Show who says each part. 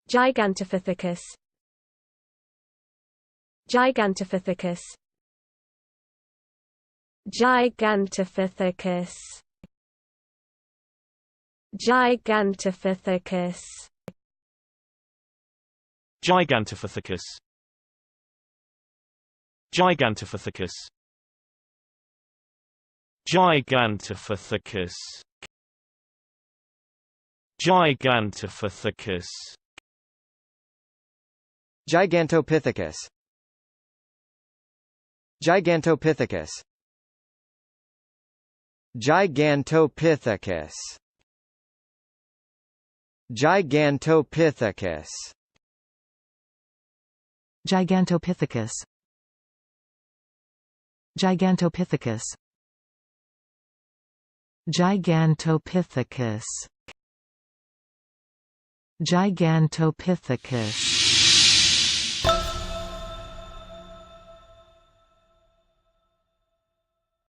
Speaker 1: Gigantopithecus. Gigantopithecus. Gigantopithecus. Gigantopithecus.
Speaker 2: Gigantopithecus. Gigantopithecus. Gigantopithecus. Gigantopithecus.
Speaker 3: Gigantopithecus. Gigantopithecus. Gigantopithecus. Gigantopithecus.
Speaker 4: Gigantopithecus. Gigantopithecus. Gigantopithecus. Gigantopithecus.